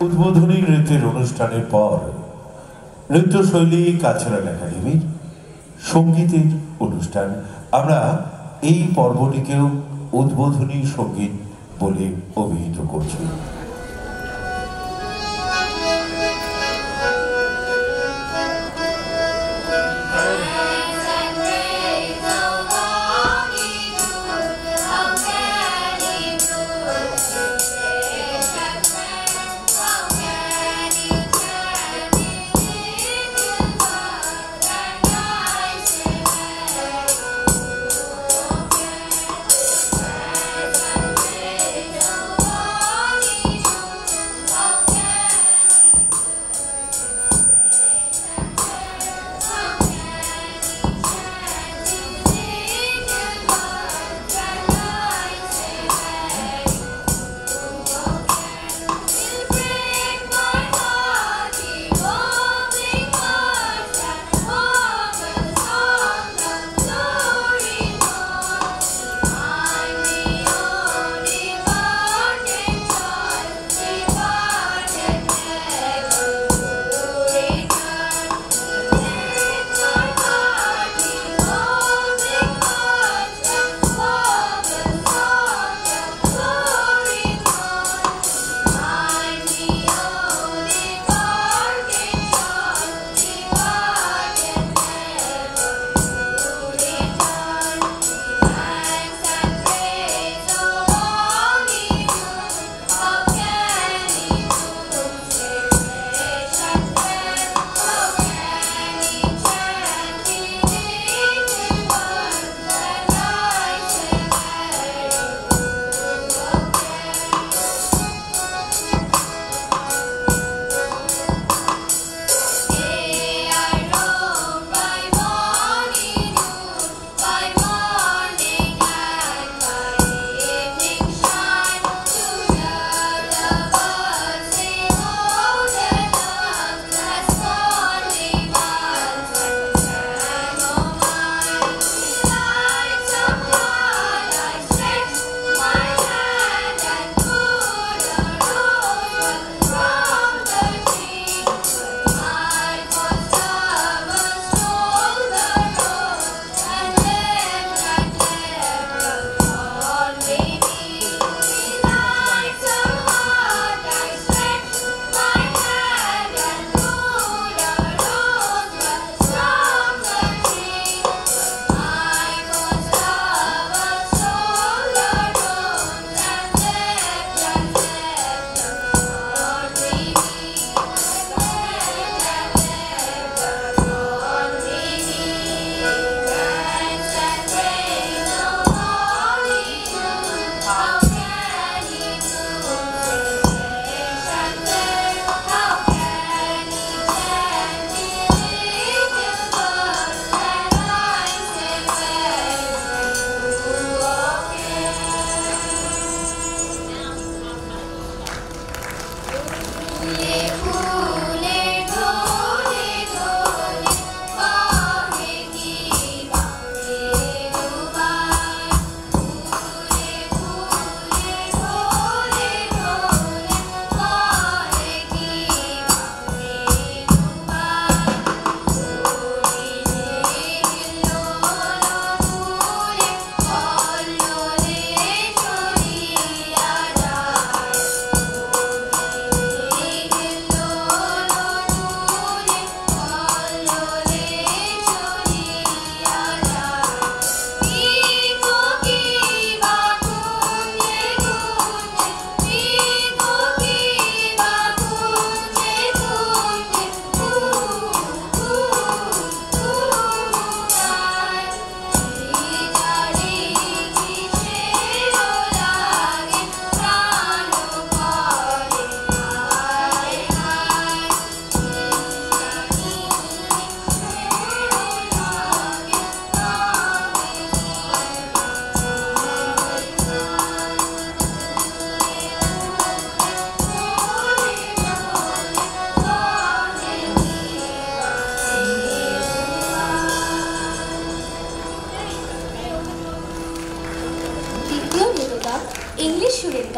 উদ্বোধনী নৃত্যের অনুষ্ঠানের পর নৃত্যশৈলী কালচারাল একাডেমির সঙ্গীতের অনুষ্ঠান। আমরা এই পর্বটিকেও উদ্বোধনী সঙ্গীত বলে অভিহিত করছি। Thank you.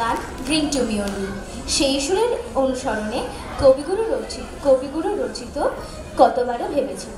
গান ড্রিঙ্ক টু মি অনলি। সেই সুরের অনুসরণে কবিগুরু রচিত কতবারও ভেবেছি।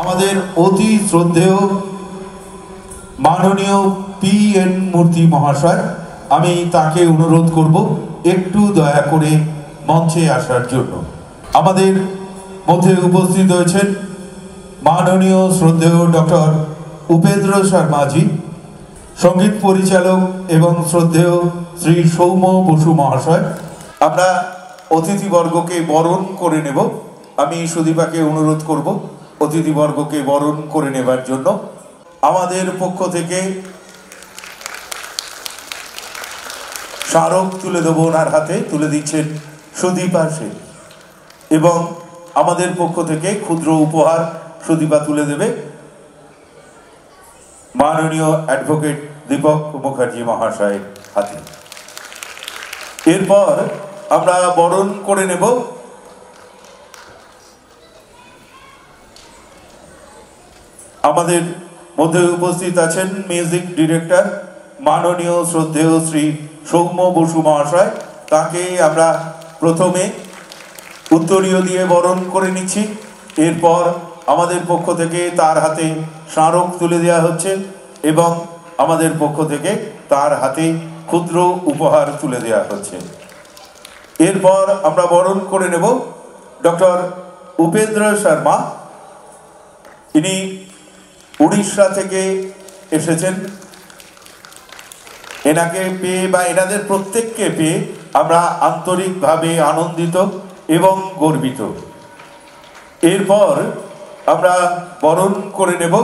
আমাদের অতি শ্রদ্ধেয় মাননীয় পি.এন. মূর্তি মহাশয়, আমি তাকে অনুরোধ করব একটু দয়া করে মঞ্চে আসার জন্য। আমাদের মধ্যে উপস্থিত হয়েছেন মাননীয় শ্রদ্ধেয় ডক্টর উপেন্দ্র শর্মাজি, সঙ্গীত পরিচালক এবং শ্রদ্ধেয় শ্রী সৌম্য বসু মহাশয়। আমরা অতিথিবর্গকে বরণ করে নেব। আমি সুদীপাকে অনুরোধ করব অতিথিবর্গকে বরণ করে নেবার জন্য। আমাদের পক্ষ থেকে স্মারক তুলে দেবো, ওনার হাতে তুলে দিচ্ছেন সুদীপা সেন, এবং আমাদের পক্ষ থেকে ক্ষুদ্র উপহার সুদীপা তুলে দেবে মাননীয় অ্যাডভোকেট দীপক মুখার্জি মহাশয়ের হাতে। এরপর আমরা বরণ করে নেব আমাদের মধ্যে উপস্থিত আছেন মিউজিক ডিরেক্টর মাননীয় শ্রদ্ধেয় শ্রী সৌম্য বসু মহাশয়। তাকে আমরা প্রথমে উত্তরীয় দিয়ে বরণ করে নিচ্ছি। এরপর আমাদের পক্ষ থেকে তার হাতে স্মারক তুলে দেওয়া হচ্ছে এবং আমাদের পক্ষ থেকে তার হাতে ক্ষুদ্র উপহার তুলে দেওয়া হচ্ছে। এরপর আমরা বরণ করে নেব ডক্টর উপেন্দ্র শর্মা। ইনি উড়িষ্যা থেকে এসেছেন। এনাকে পেয়ে বা এনাদের প্রত্যেককে পেয়ে আমরা আন্তরিকভাবে আনন্দিত এবং গর্বিত। এরপর আমরা বরণ করে নেব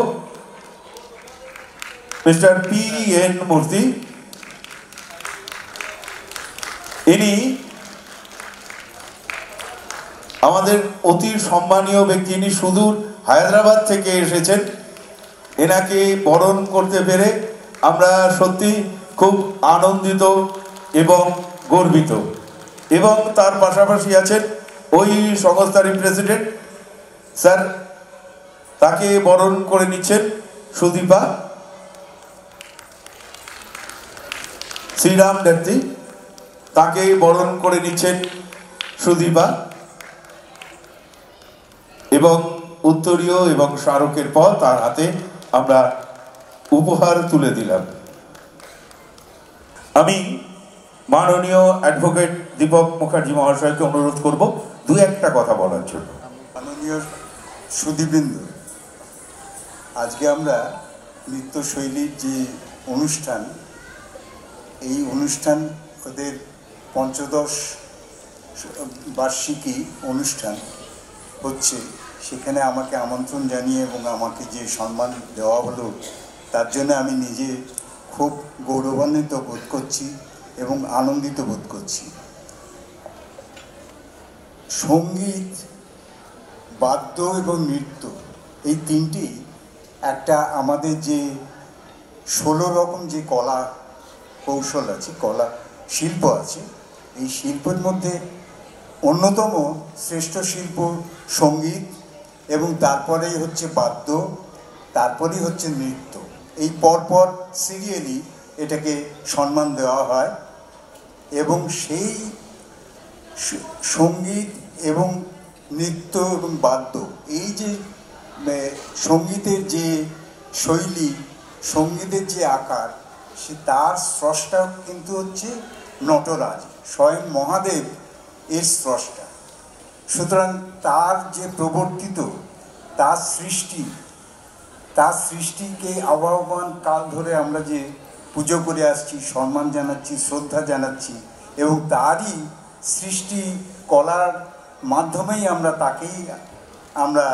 মিস্টার পি.এন. মূর্তি। ইনি আমাদের অতি সম্মানীয় ব্যক্তি। ইনি সুদূর হায়দ্রাবাদ থেকে এসেছেন। এনাকে বরণ করতে পেরে আমরা সত্যি খুব আনন্দিত এবং গর্বিত। এবং তার পাশাপাশি আছেন ওই সংস্থারই প্রেসিডেন্ট স্যার, তাকে বরণ করে নিচ্ছেন সুদীপা। শ্রীরাম দত্তি, তাকে বরণ করে নিচ্ছেন সুদীপা। এবং উত্তরীয় এবং স্মারকের পর তার হাতে আমরা উপহার তুলে দিলাম। আমি মাননীয় অ্যাডভোকেট দীপক মুখার্জি মহাশয়কে অনুরোধ করব দু একটা কথা বলার জন্য। মাননীয় সুধীবৃন্দ, আজকে আমরা নৃত্যশৈলীর যে অনুষ্ঠান, এই অনুষ্ঠান ওদের ৫৫ বার্ষিকী অনুষ্ঠান হচ্ছে, সেখানে আমাকে আমন্ত্রণ জানিয়ে এবং আমাকে যে সম্মান দেওয়া হলো তার জন্য আমি নিজে খুব গৌরবান্বিত বোধ করছি এবং আনন্দিত বোধ করছি। সঙ্গীত, বাদ্য এবং নৃত্য, এই তিনটি একটা আমাদের যে ১৬ রকম যে কলা কৌশল আছে, কলা শিল্প আছে, এই শিল্পের মধ্যে অন্যতম শ্রেষ্ঠ শিল্প সঙ্গীত, এবং তারপরেই হচ্ছে বাদ্য, তারপরেই হচ্ছে নৃত্য। এই পরপর সিরিয়ালি এটাকে সম্মান দেওয়া হয়। এবং সেই সঙ্গীত এবং নৃত্য এবং বাদ্য, এই যে সঙ্গীতের যে শৈলী, সঙ্গীতের যে আকার, সে তার স্রষ্টা কিন্তু হচ্ছে নটরাজ, স্বয়ং মহাদেব এর স্রষ্টা। সুতরাং তার যে প্রবর্তিত, তার সৃষ্টিকে আবহমান কাল ধরে আমরা যে পুজো করে আসছি, সম্মান জানাচ্ছি, শ্রদ্ধা জানাচ্ছি, এবং তারই সৃষ্টি কলার মাধ্যমেই আমরা তাকেই আমরা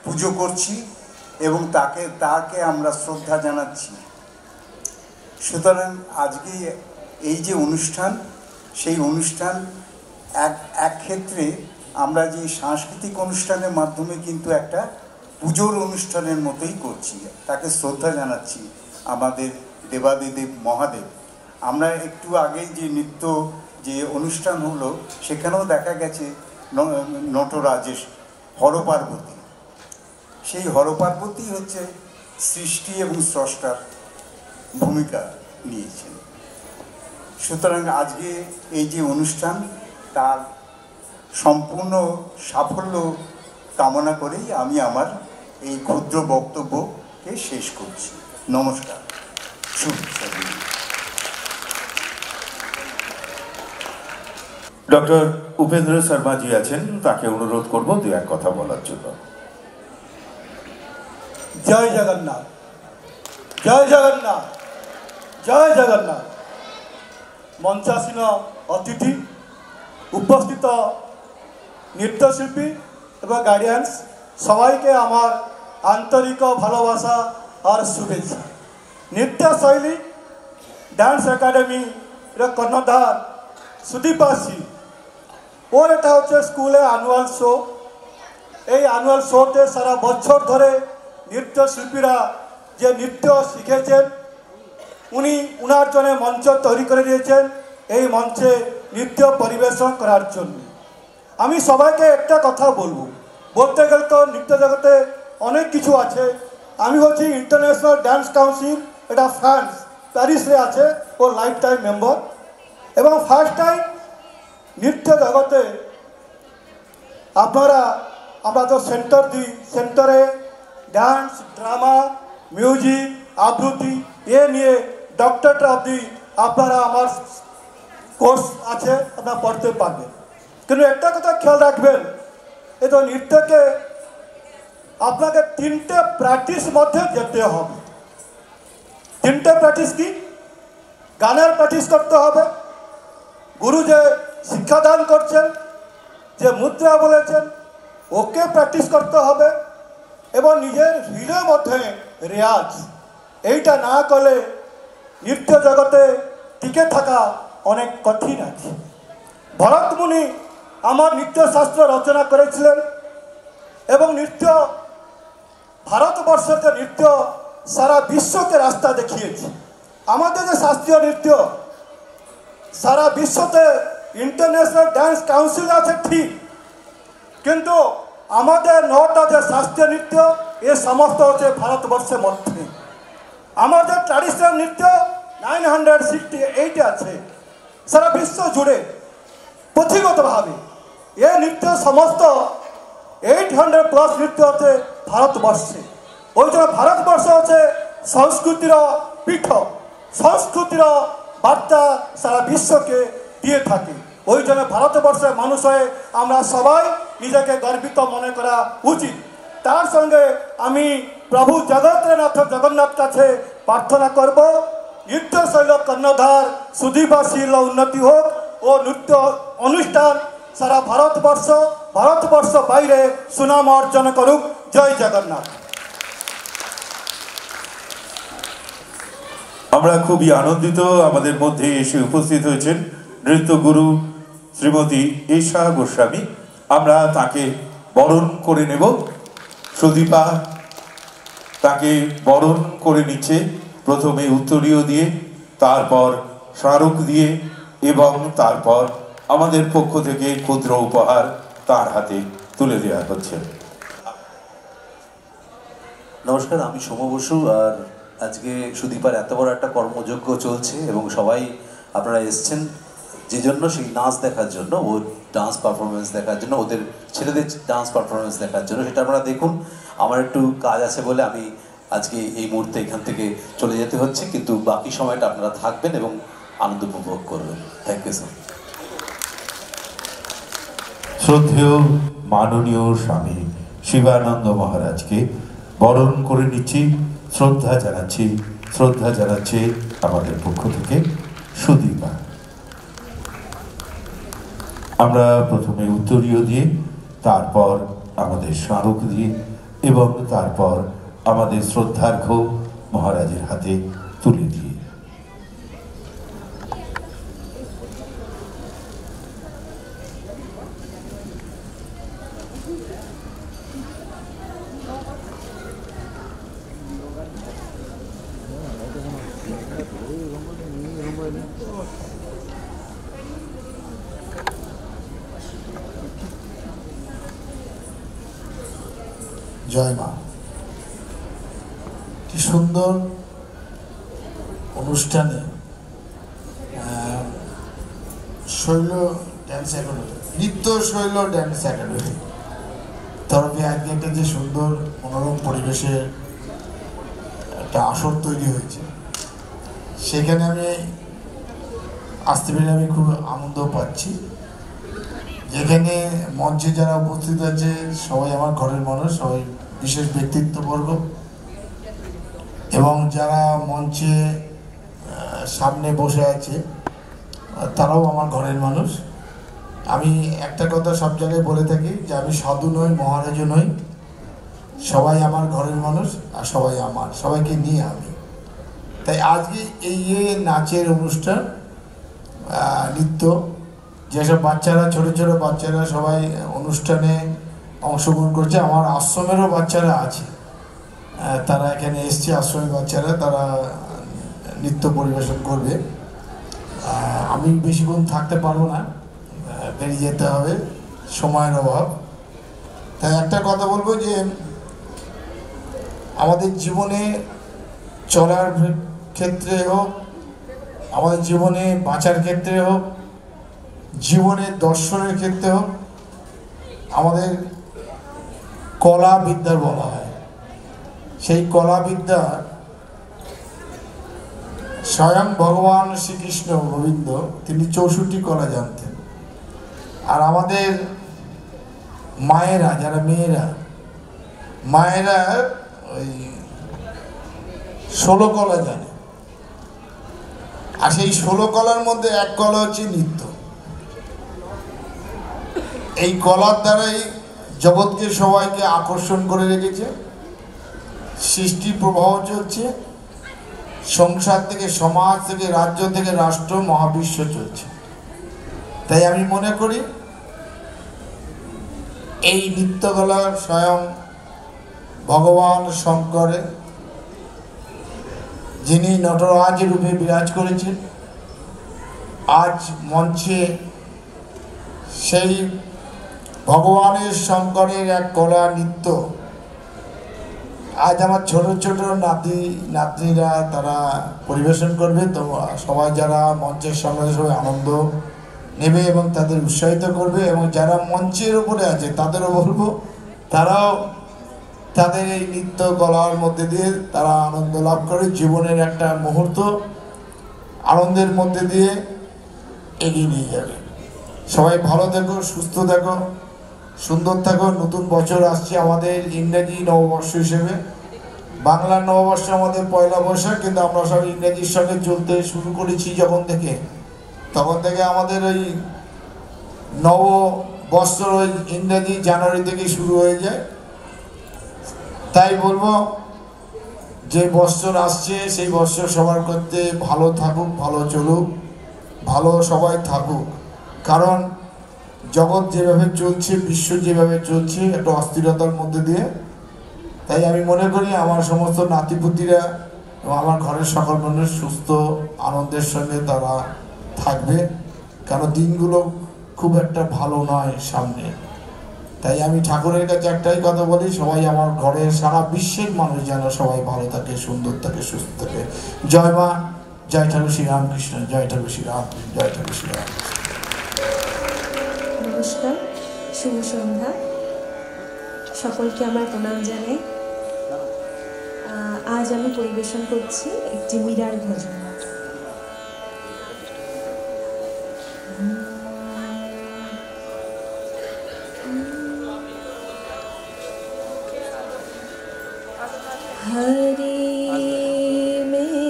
পুজো করছি এবং তাকে আমরা শ্রদ্ধা জানাচ্ছি। সুতরাং আজকে এই যে অনুষ্ঠান, সেই অনুষ্ঠান এক ক্ষেত্রে আমরা যে সাংস্কৃতিক অনুষ্ঠানের মাধ্যমে কিন্তু একটা পুজোর অনুষ্ঠানের মতোই করছি, তাকে শ্রদ্ধা জানাচ্ছি আমাদের দেবাদিদেব মহাদেব। আমরা একটু আগে যে নৃত্য যে অনুষ্ঠান হলো, সেখানেও দেখা গেছে নটরাজের হরপার্বতী, সেই হরপার্বতী হচ্ছে সৃষ্টি এবং স্রষ্টার ভূমিকা নিয়েছেন। সুতরাং আজকে এই যে অনুষ্ঠান, তার সম্পূর্ণ সাফল্য কামনা করেই আমি আমার এই ক্ষুদ্র বক্তব্যকে শেষ করছি। নমস্কার, শুভেচ্ছা। ডক্টর উপেন্দ্র শর্মাজি আছেন, তাকে অনুরোধ করব দু এক কথা বলার জন্য। জয় জগন্নাথ, জয় জগন্নাথ, জয় জগন্নাথ। মঞ্চাসীন অতিথি, উপস্থিত নৃত্যশিল্পী এবং গার্ডিয়ান্স, সবাইকে আমার আন্তরিক ভালোবাসা আর শুভেচ্ছা। নৃত্যশৈলী ডান্স একাডেমি কর্ণধার সুদীপাসী, ওর এটা হচ্ছে স্কুলে অ্যানুয়াল শো। এই অ্যানুয়াল শোতে সারা বছর ধরে নৃত্যশিল্পীরা যে নৃত্য শিখেছেন, উনার জন্য মঞ্চ তৈরি করে দিয়েছেন এই মঞ্চে নৃত্য পরিবেশন করার জন্য। আমি সবাইকে একটা কথা বলবো, বলতে গেলে তো নৃত্য জগতে অনেক কিছু আছে। আমি হচ্ছি ইন্টারন্যাশনাল ডান্স কাউন্সিল, এটা ফ্রান্স প্যারিসে আছে, ও লাইফ টাইম মেম্বার। এবং ফার্স্ট টাইম নৃত্য জগতে আমরা তো সেন্টার দিই, সেন্টারে ডান্স, ড্রামা, মিউজিক, আবৃত্তি এ নিয়ে ডক্টরেট অবধি আপনারা আমার কোর্স আছে, আপনারা পড়তে পারবেন। কিন্তু একটা কথা খেয়াল রাখবেন, এই তো নৃত্যকে আপনাকে 3টে প্র্যাকটিস মধ্যে যেতে হবে। 3টে প্র্যাকটিস কি? গানের প্র্যাকটিস করতে হবে, গুরু যে শিক্ষাদান করছেন, যে মুদ্রা বলেছেন ওকে প্র্যাকটিস করতে হবে, এবং নিজের হৃদয়ের মধ্যে রেয়াজ। এইটা না করলে নৃত্য জগতে টিকে থাকা অনেক কঠিন আছে। ভরত মুনি আমার নৃত্যশাস্ত্র রচনা করেছিলেন, এবং নৃত্য, ভারতবর্ষের যে নৃত্য সারা বিশ্বকে রাস্তা দেখিয়েছে। আমাদের যে শাস্ত্রীয় নৃত্য সারা বিশ্বতে ইন্টারন্যাশনাল ডান্স কাউন্সিল আছে ঠিক, কিন্তু আমাদের 9টা যে শাস্ত্রীয় নৃত্য এ সমস্ত হচ্ছে ভারতবর্ষের মধ্যে। আমাদের ট্র্যাডিশনাল নৃত্য 968 আছে সারা বিশ্ব জুড়ে পুঁথিগতভাবে। এ নৃত্য সমস্ত 800+ নৃত্য হচ্ছে ভারতবর্ষে। ওই জন্য ভারতবর্ষ হচ্ছে সংস্কৃতির পীঠ, সংস্কৃতির বার্তা সারা বিশ্বকে দিয়ে থাকে। ওই জন্য ভারতবর্ষের মানুষ হয়ে আমরা সবাই নিজেকে গর্বিত মনে করা উচিত। তার সঙ্গে আমি প্রভু জগন্নাথ জগন্নাথ কাছে প্রার্থনা করব, নৃত্যশৈল কর্ণধার সুদীপাশীল উন্নতি হোক ও নৃত্য অনুষ্ঠান সারা ভারতবর্ষ বাইরে সুনাম অর্জন করুক। জয় জগন্নাথ। আমরা খুবই আনন্দিত, আমাদের মধ্যে এসে উপস্থিত হয়েছেন নৃত্যগুরু শ্রীমতী ঈশা গোস্বামী। আমরা তাকে বরণ করে নেব। সুদীপা তাকে বরণ করে নিচ্ছে, প্রথমে উত্তরীয় দিয়ে, তারপর স্মারক দিয়ে, এবং তারপর আমাদের পক্ষ থেকে ক্ষুদ্র উপহার তার হাতে তুলে দেওয়া হচ্ছে। নমস্কার, আমি সৌম বসু। আর আজকে সুদীপার এত বড় একটা কর্মযজ্ঞ চলছে এবং সবাই আপনারা এসছেন যে জন্য, সেই নাচ দেখার জন্য, ওর ডান্স পারফরমেন্স দেখার জন্য, ওদের ছেলেদের ডান্স পারফরমেন্স দেখার জন্য। সেটা আপনারা দেখুন। আমার একটু কাজ আছে বলে আমি আজকে এই মুহূর্তে এখান থেকে চলে যেতে হচ্ছে, কিন্তু বাকি সময়টা আপনারা থাকবেন এবং আনন্দ উপভোগ করবেন। Thank you so much. শ্রদ্ধেয় মাননীয় স্বামী শিবানন্দ মহারাজকে বরণ করে নিচ্ছি, শ্রদ্ধা জানাচ্ছে আমাদের পক্ষ থেকে সুদীপা। আমরা প্রথমে উত্তরীয় দিয়ে, তারপর আমাদের স্মারক দিয়ে, এবং তারপর আমাদের শ্রদ্ধার্ঘ্য মহারাজের হাতে তুলে দিয়ে। জয় মা। কি সুন্দর অনুষ্ঠানে শৈল ড্যান্স একাডেমি, নৃত্য শৈল ড্যান্স একাডেমি, তরফে আজকে একটা যে সুন্দর মনোরম পরিবেশে একটা আসর তৈরি হয়েছে, সেখানে আমি আসতে পেরে আমি খুব আনন্দ পাচ্ছি। যেখানে মঞ্চে যারা উপস্থিত আছে সবাই আমার ঘরের মানুষ, সবাই বিশেষ ব্যক্তিত্ববর্গ, এবং যারা মঞ্চে সামনে বসে আছে তারাও আমার ঘরের মানুষ। আমি একটা কথা সব জায়গায় বলে থাকি যে আমি সাধু নই, মহারাজ নই, সবাই আমার ঘরের মানুষ আর সবাই আমার, সবাইকে নিয়ে আমি। তাই আজকে এই যে নাচের অনুষ্ঠান, নৃত্য, যেসব বাচ্চারা ছোট ছোট বাচ্চারা সবাই অনুষ্ঠানে অংশগ্রহণ করছে, আমার আশ্রমেরও বাচ্চারা আছে, তারা এখানে এসছে, আশ্রমের বাচ্চারা, তারা নৃত্য পরিবেশন করবে। আমি বেশিক্ষণ থাকতে পারবো না, বেরিয়ে যেতে হবে, সময়ের অভাব। তাই একটা কথা বলবো যে আমাদের জীবনে চলার ক্ষেত্রে হোক, আমাদের জীবনে বাঁচার ক্ষেত্রে হোক, জীবনের দর্শনের ক্ষেত্রে হোক, আমাদের কলা বিদ্যার বলা হয়। সেই কলা বিদ্যা স্বয়ং ভগবান শ্রীকৃষ্ণ গোবিন্দ তিনি 64 কলা জানতেন। আর আমাদের মায়েরা, যারা মায়েরা ওই 16 কলা জানে। আর সেই 16 কলার মধ্যে এক কলা হচ্ছে নৃত্য। এই কলার দ্বারাই জগৎকে সবাইকে আকর্ষণ করে রেখেছে, সৃষ্টি প্রবাহ চলছে, সংসার থেকে সমাজ থেকে রাজ্য থেকে রাষ্ট্র মহাবিশ্ব চলছে। তাই আমি মনে করি এই নৃত্যকলা স্বয়ং ভগবান শঙ্করের, যিনি নটরাজ রূপে বিরাজ করেছেন, আজ মঞ্চে সেই ভগবানের শঙ্করের এক কলা নৃত্য আজ আমার ছোট ছোট নাতনিরা তারা পরিবেশন করবে। তো সবাই যারা মঞ্চের সামনে সবাই আনন্দ নেবে এবং তাদের উৎসাহিত করবে, এবং যারা মঞ্চের উপরে আছে তাদেরও বলবো তারাও তাদের এই নৃত্য কলার মধ্যে দিয়ে তারা আনন্দ লাভ করে, জীবনের একটা মুহূর্ত আনন্দের মধ্যে দিয়ে এগিয়ে নিয়ে যাবে। সবাই ভালো থেকো, সুস্থ থাকো, সুন্দর থাকো। নতুন বছর আসছে আমাদের ইংরেজি নববর্ষ হিসেবে। বাংলার নববর্ষ আমাদের পয়লা বৈশাখ, কিন্তু আমরা সব ইংরেজির সঙ্গে চলতে শুরু করেছি তখন থেকে আমাদের ওই নববর্ষ ওই ইংরেজি জানুয়ারি থেকে শুরু হয়ে যায়। তাই বলবো যে বৎসর আসছে সেই বৎসর সবার করতে ভালো থাকুক, ভালো চলুক, ভালো সবাই থাকুক। কারণ জগৎ যেভাবে চলছে, বিশ্ব যেভাবে চলছে একটা অস্থিরতার মধ্যে দিয়ে, তাই আমি মনে করি আমার সমস্ত নাতিপুতিরা এবং আমার ঘরের সকল মানুষ সুস্থ আনন্দের সঙ্গে তারা থাকবে, কারণ দিনগুলো খুব একটা ভালো নয় সামনে। তাই আমি ঠাকুরের কাছে একটাই কথা বলি, সবাই আমার ঘরের সারা বিশ্বের মানুষ যেন সবাই ভালো থাকে, সুন্দর থাকে, সুস্থ থাকে। জয় মা, জয় ঠাকুর শ্রী রামকৃষ্ণ, জয় ঠাকুর শ্রী রামকৃষ্ণ, জয় ঠাকুর শ্রী রামকৃষ্ণ। নমস্কার, শুভ সন্ধ্যা, সকলকে আমার প্রণাম জানাই। আজ আমি পরিবেশন করছি একটি মীরার ভজন। হরে মেরে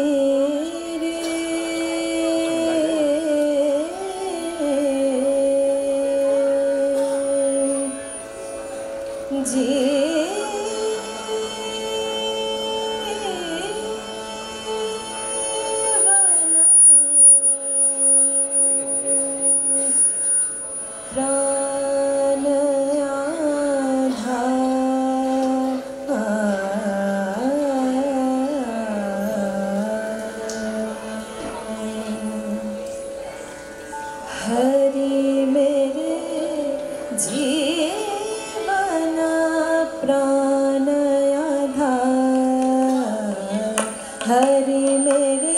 हरि मेरे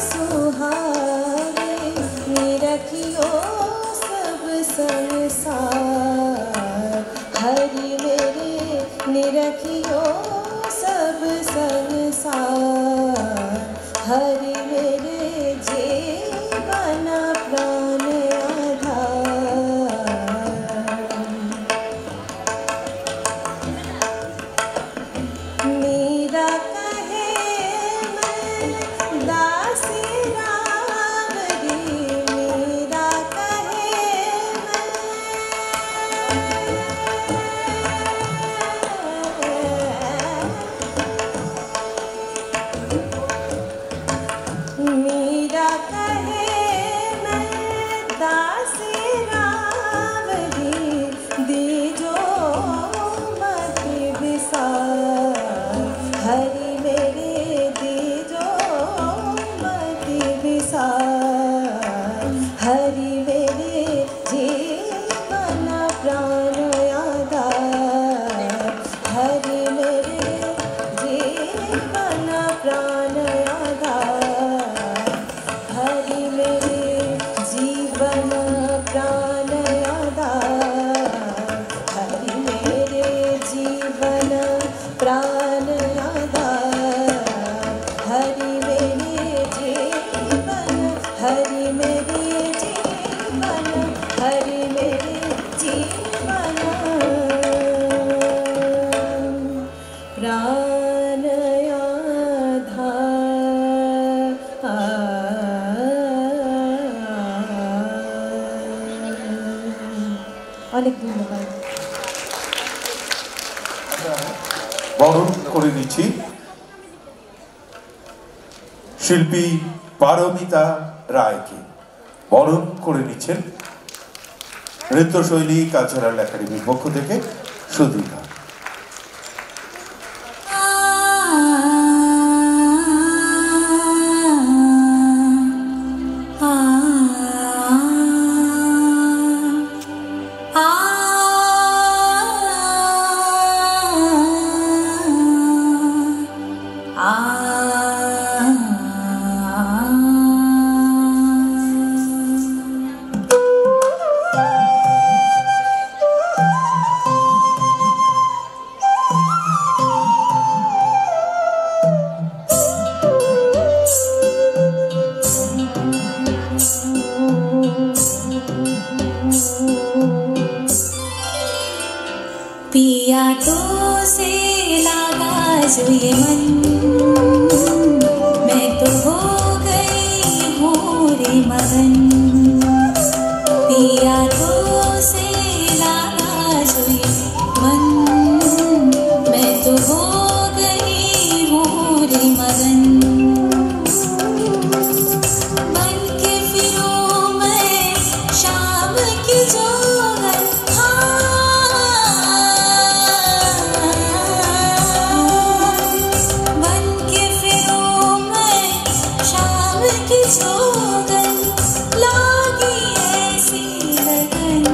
सुहावे निरखियो सब संसार हरि मेरे निरखियो सब संसार हरि मेरे जीवन प्राण आधार मेरा कहे मैं दासी राम री मेरा कहे मेरा कहे मैं दासी राम री दीजो मत विसार हरि मेरे दीजो मत विसार हरि मेरे जीवन प्राण आधार हरि मेरे जीवन प्राण आधार हरि मेरे जीवन प्राण आधार हरि मेरे जीवन प्राण आधार हरि मेरे जीवन हरि मेरे जीवन हरि मेरे जीवन प्राण অনেক ধন্যবাদ বরণ করে নিচ্ছি শিল্পী পারমিতা রায়কে বরণ করে নিচ্ছেন নৃত্যশৈলী কালচারাল একাডেমির পক্ষ থেকে সুধীরা पिया तो से लगा जो ये मन मैं तो हो गई हूँ रे मगन पिया तो से लगा जो ये मन मैं तो हो गई हूँ रे मगन बन के फिरूं मैं शाम की जोगन बन के फिरूं मैं शाम की जोगन लागी ऐसी लगन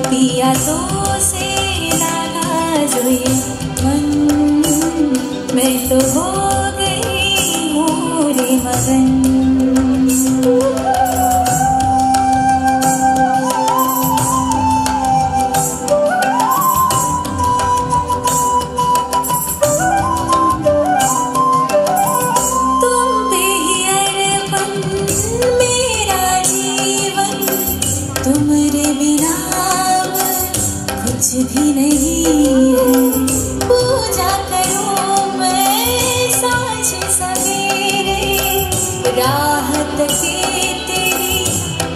पिया तो से लगा जो ये मन मैं तो हो गई हूँ रे मगन तुम्हारे बिना कुछ भी नहीं है पूजा करूं मैं सांझ सवेरे राहत के तेरी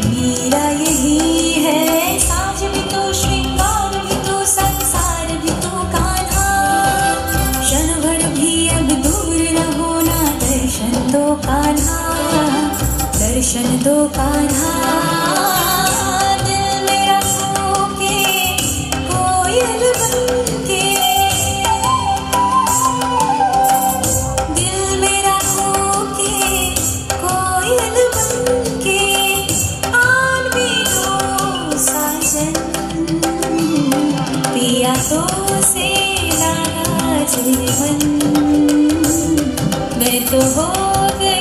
मेरा यही है साँझ भी तो श्रृंगार भी तो संसार भी तो कान्हा क्षण भर भी अब दूर रहो ना दर्शन दो कान्हा दर्शन दो कान्हा तो से लगा जीवन मैं तो हो गई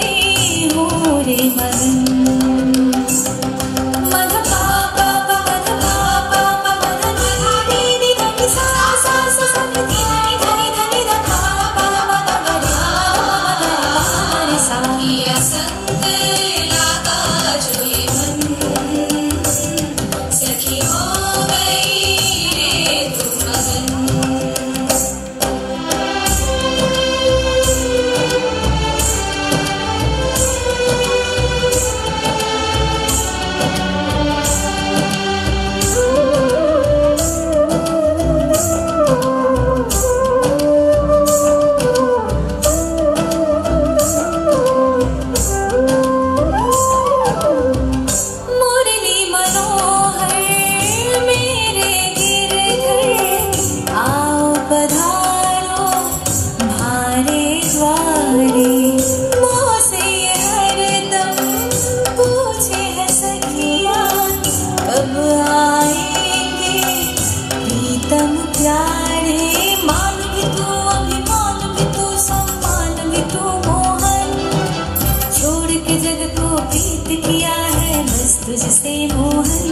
किया है बस तुझसे मोहन,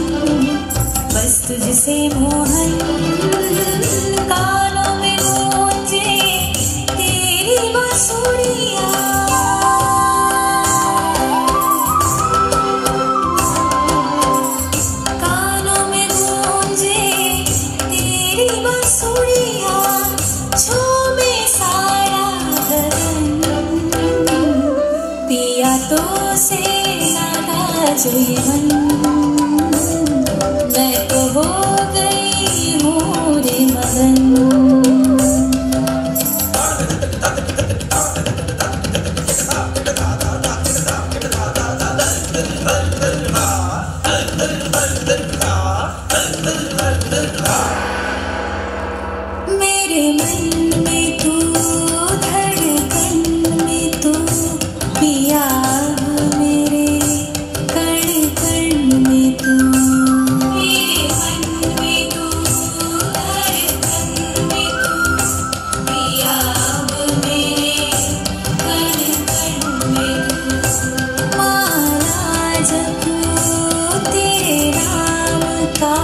बस तुझसे मोहन। कानों में गूंजे तेरी बांसुरियां, कानों में गूंजे तेरी बांसुरियां, झूमे सारा गगन। पिया तो से नाता जो ये मन, मैं तो हो गई मोरे मगन। मेरे मन में तू, धड़कन में तू, पिया मेरे कण कण में तू। मेरे मन में तू, धड़कन में तू, पिया मेरे कण कण में तू। माला जब तेरे नाम का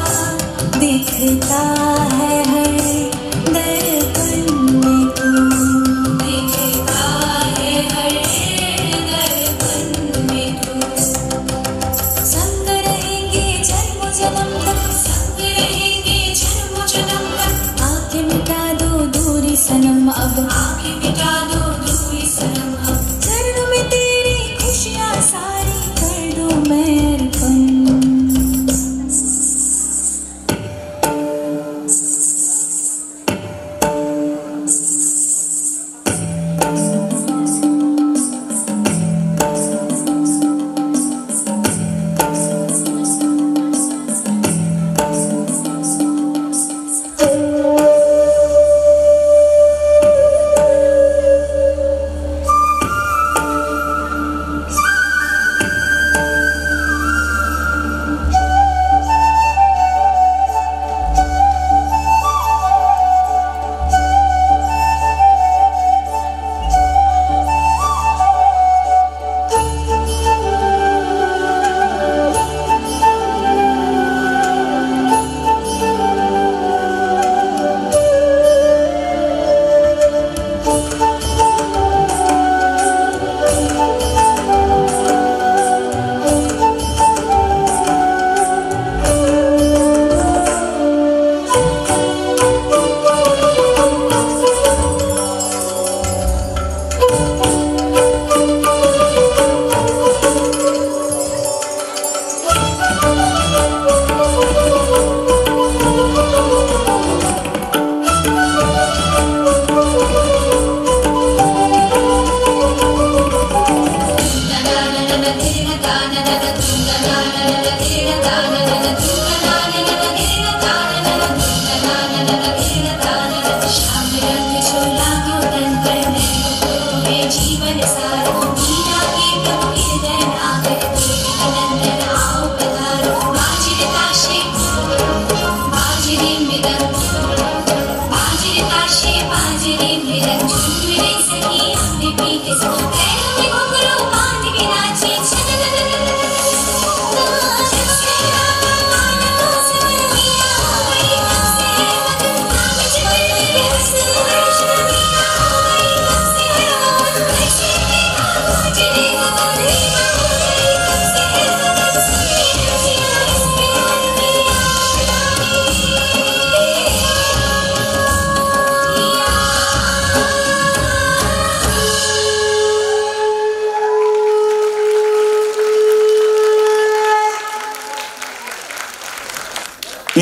दिखता है हर दर्पण में तू, दिखता है हर दर्पण में तू। संग रहेंगे जन्म जन्म तक, संग रहेंगे जन्म जन्म तक। आंखें मिटा दो दूरी सनम अब, आंखें मिटा दो दूरी सनम अब। चरणों में तेरी खुशियां सारी कर दूं मैं अर्पण।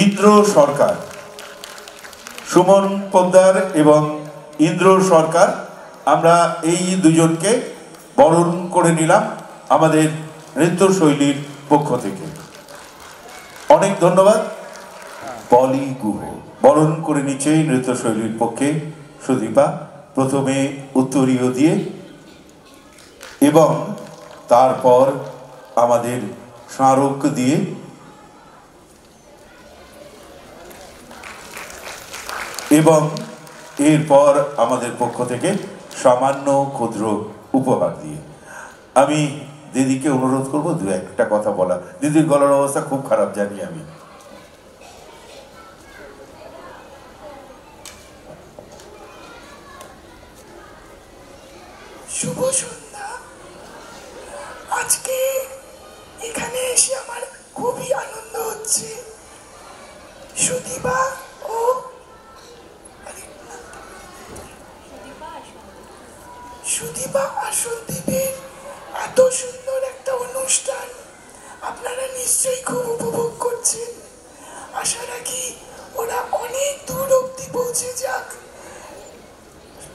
ইন্দ্র সরকার, সুমন পোদ্দার এবং ইন্দ্র সরকার, আমরা এই দুজনকে বরণ করে নিলাম আমাদের নৃত্যশৈলীর পক্ষ থেকে। অনেক ধন্যবাদ। পলি গুহ বরণ করে নিচ্ছে নৃত্যশৈলীর পক্ষে সুদীপা, প্রথমে উত্তরীয় দিয়ে এবং তারপর আমাদের স্মারক দিয়ে এবং এরপর আমাদের পক্ষ থেকে সামান্য ক্ষুদ্র উপহার দিয়ে। আমি দিদিকে অনুরোধ করবো দু একটা কথা বলা। দিদির গলার অবস্থা খুব খারাপ জানি আমি। শুভ সন্ধ্যা। আজকে এখানে এসে আমার খুবই আনন্দ হচ্ছে। সুদীপা ও সুদীপা আসনদীপের এত সুন্দর একটা অনুষ্ঠান আপনারা নিশ্চয়ই খুব উপভোগ করছেন। আশা রাখি ওরা অনেক দূর অব্দি পৌঁছে যাক,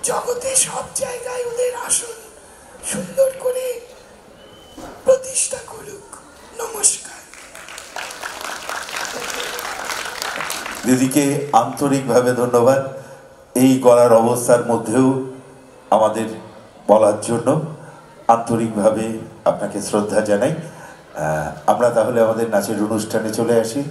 জগতে সব জায়গায় ওদের আসন সুন্দর করে প্রতিষ্ঠা করুক। নমস্কার। দিদিকে আন্তরিকভাবে ধন্যবাদ এই গলার অবস্থার মধ্যেও আমাদের বলার জন্য। আন্তরিকভাবে আপনাকে শ্রদ্ধা জানাই। আমরা তাহলে আমাদের নাচের অনুষ্ঠানে চলে আসি।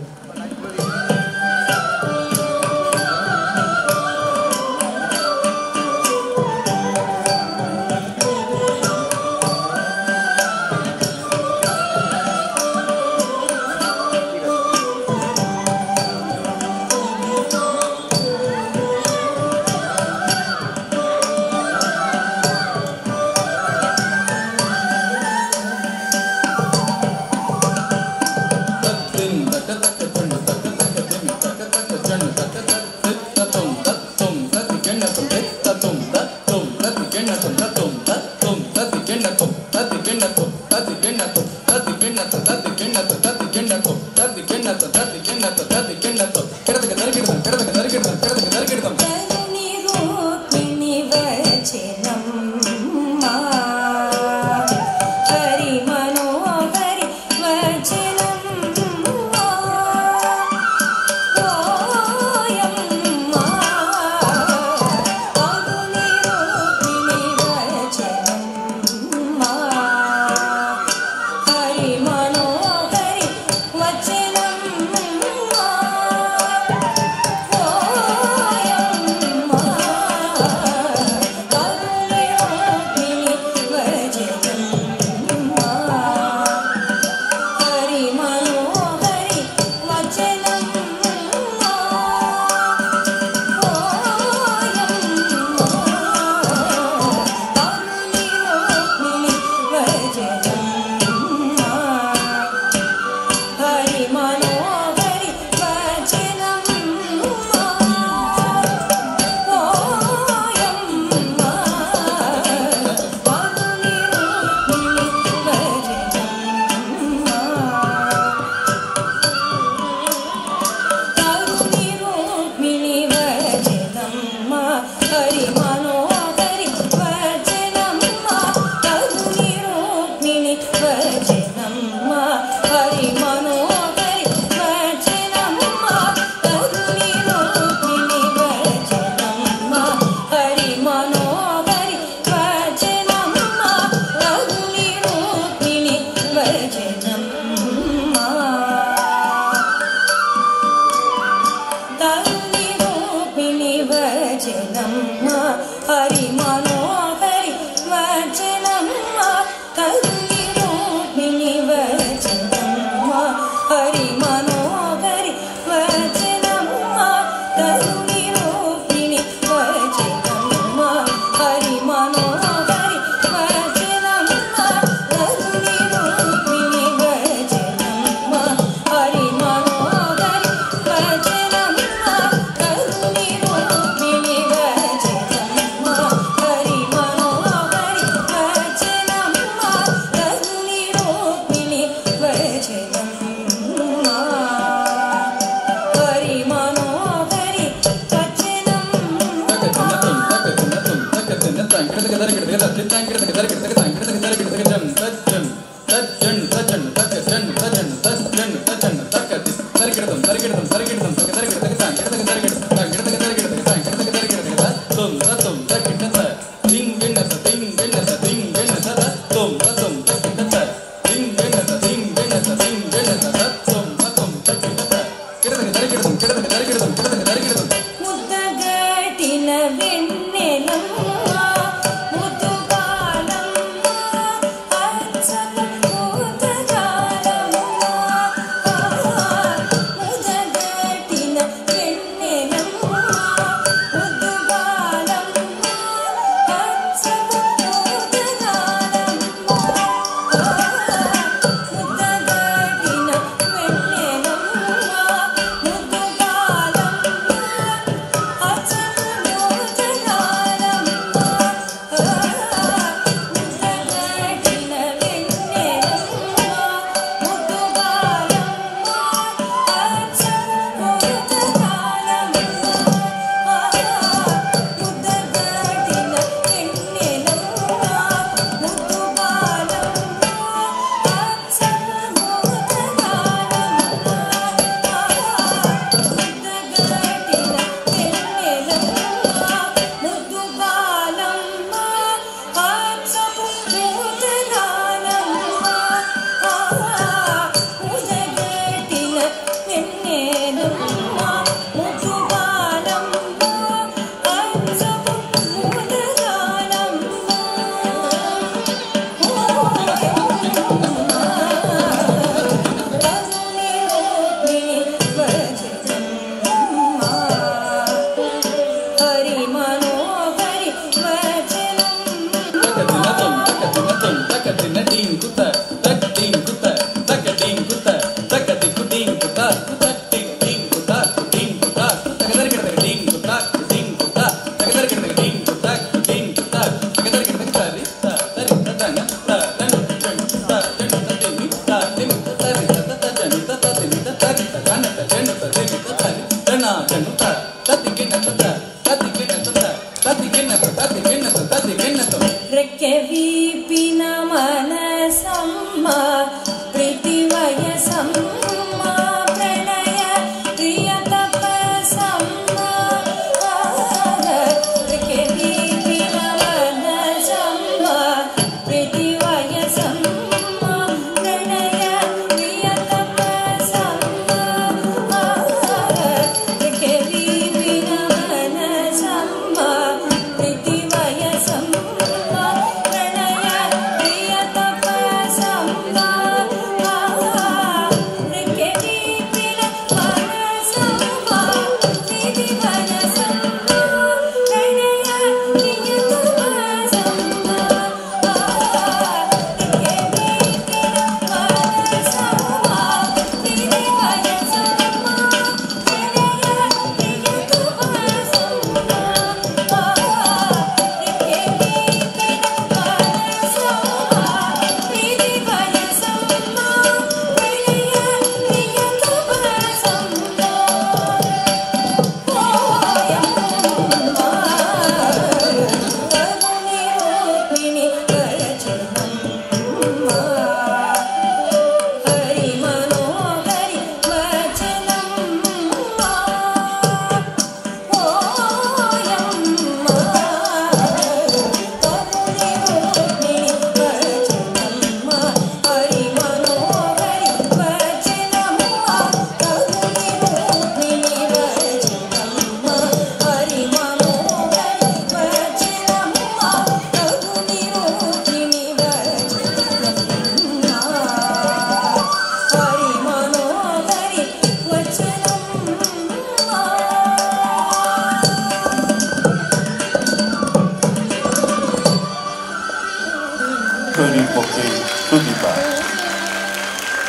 ముద్దుగాలమ్మ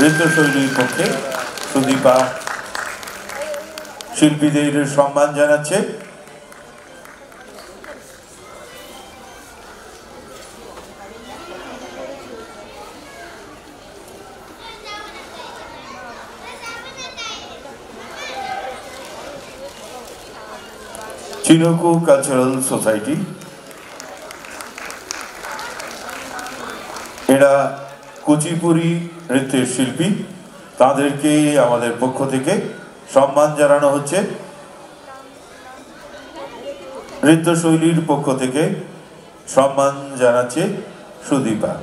নৃত্যশৈলীর পক্ষে সুদীপা শিল্পীদের সম্মান জানাচ্ছে। চিনুকু কালচারাল সোসাইটি, এরা কুচিপুরি নৃত্যের শিল্পী, তাদেরকে আমাদের পক্ষ থেকে সম্মান জানানো হচ্ছে। নৃত্যশৈলীর পক্ষ থেকে সম্মান জানাচ্ছে সুদীপা।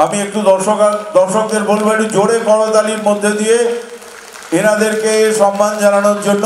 আমি একটু দর্শকদের বলবো একটু জোরে করতালির মধ্যে দিয়ে এনাদেরকে সম্মান জানানোর জন্য।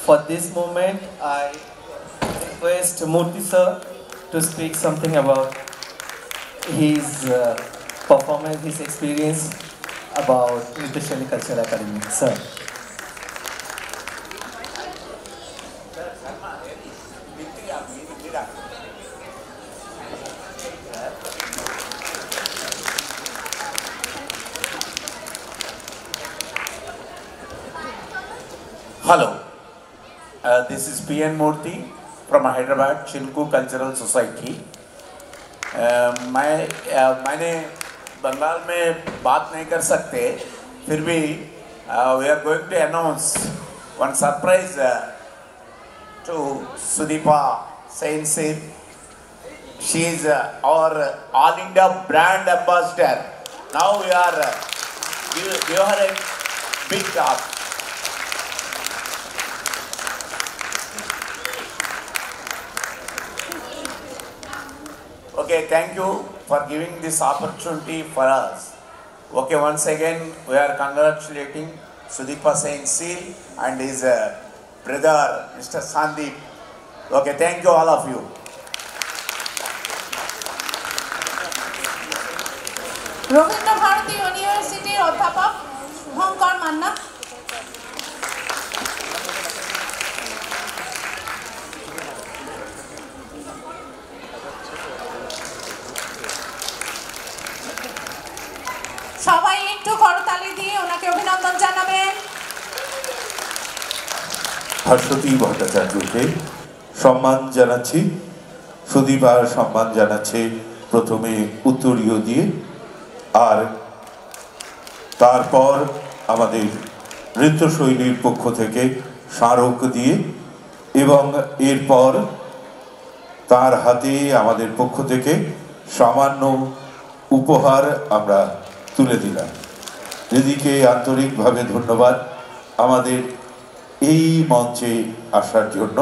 For this moment, I request Murthy sir to speak something about his performance, his experience about Nrityashaili Cultural Academy. Sir. Hello, this is P.N. Murthy from Hyderabad, Chinuku Cultural Society. मैंने बंगाल में बात नहीं कर सकते, फिर भी we are going to announce one surprise to Sudeepa Sainsil. She is our All India brand ambassador. Now we are give her a big clap. Okay, thank you for giving this opportunity for us. Okay, once again, we are congratulating Sudeepa Sainsil and his brother, Mr. Sandeep. Okay, thank you, all of you. Rabindra Bharati ইউনিভার্সিটির অধ্যাপক শুভঙ্কর মান্না। সবাই একটু করতালি দিয়ে ওনাকে অভিনন্দন জানাবেন। ভাস্বতী ভট্টাচার্যকে সম্মান জানাচ্ছি। সুদীপ আর সম্মান জানাচ্ছে প্রথমে উত্তরীয় দিয়ে, আর তারপর আমাদের নৃত্যশৈলীর পক্ষ থেকে স্মারক দিয়ে, এবং এরপর তার হাতে আমাদের পক্ষ থেকে সামান্য উপহার আমরা তুলে দিলাম। দিদিকে আন্তরিকভাবে ধন্যবাদ আমাদের এই মঞ্চে আসার জন্য।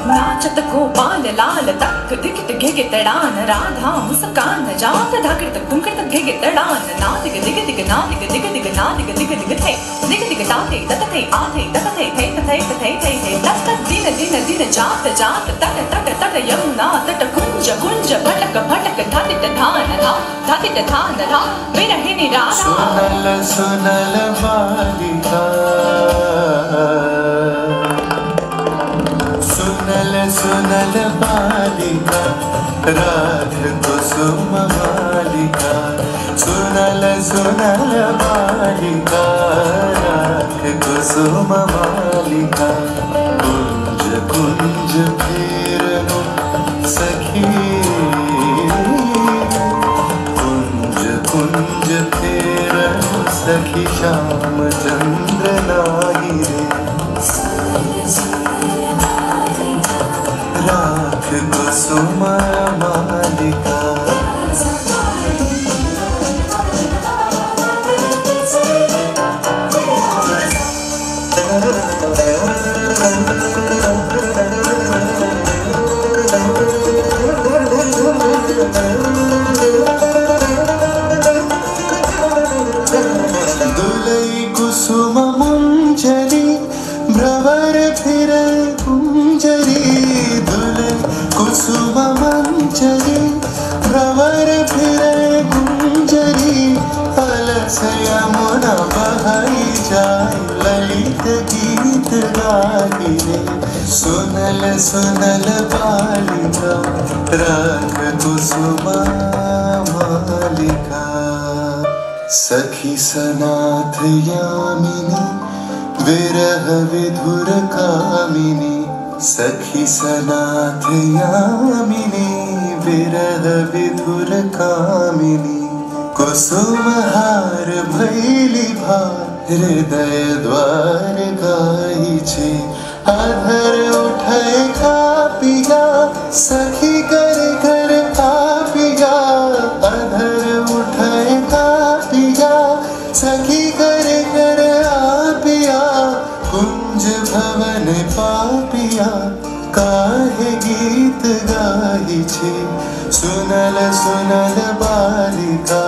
नाचत गोपाल लाल तक दिखत घेगे तड़ान राधा मुस्कान जात धाकड़ तक धुमकड़ तक घेगे तड़ान ना दिग दिग दिग ना दिग दिग दिग ना दिग दिग दिग थे दिग दिग ताते ततते आते ततते थे तथे तथे थे थे तत दिन दिन दिन जात जात तट तट तट यमुना तट कुंज कुंज भटक भटक धातित धान धा धातित धान धा विरहिनी राधा सुनल सुनल बालिका सुनल सुनल बालिका राध कुसुम मालिका सुनल सुनल बालिका राध कुसुम मालिका कुंज कुंज फेरनु सखी कुंज कुंज फेरनु सखी श्याम चंद्र नाई रे राख कुसुम मालिका दुलई कुसुम मुंजरी भ्रवर फिर कुंजरी दुलई कुसुम मंजरी भ्रवर फिर कुंजरी अलस यमुना बहाई जाए ललित गीत गाई रे सुनल सुनल बालिका राग कुसुम मालिका सखी सनाथ यामिनी विरह विधुर कामिनी सखी सनाथ यामिनी विरह विधुर कामिनी कुसुम हार भैली भार हृदय द्वार गाई छे आधर उठाए कापिया सखी कर कर पापिया आधर उठाए कापिया सखी कर कर आपिया कुंज भवन पापिया काहे गीत गाई छे सुनल सुनल बालिका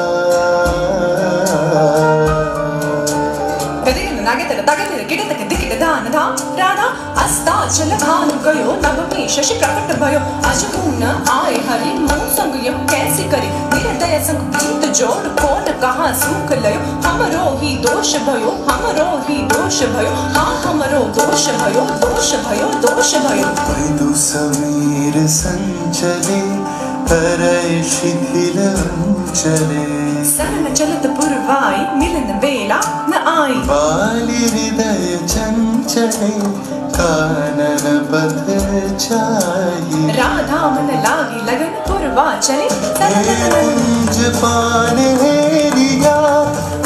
राधा अस्ताचल भानु गयो तब में शशि प्रकट भयो अजगुण आए हरि मन संग यम कैसे करे निरदय संग प्रीत जोड़ कौन कहाँ सुख लयो हमरो ही दोष भयो हाँ हमरो दोष भयो दोष भयो पैदु समीर संचले परय शिथिल अंचले सरन चलत पुरवाई मिलन बेला न आई बाली हृदय चंचले कानन पथ छाई राधा मन लागी लगन पुरवा चले कुंज पान हेरिया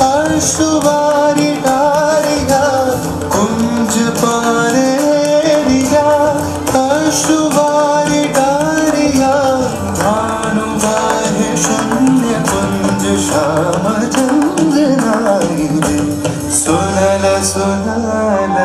आशुवारी डारिया कुंज पान हेरिया आशुवारी डारिया भानु बाहे शून्य कुंज श्याम चंद्र नाई रे सुनल सुनल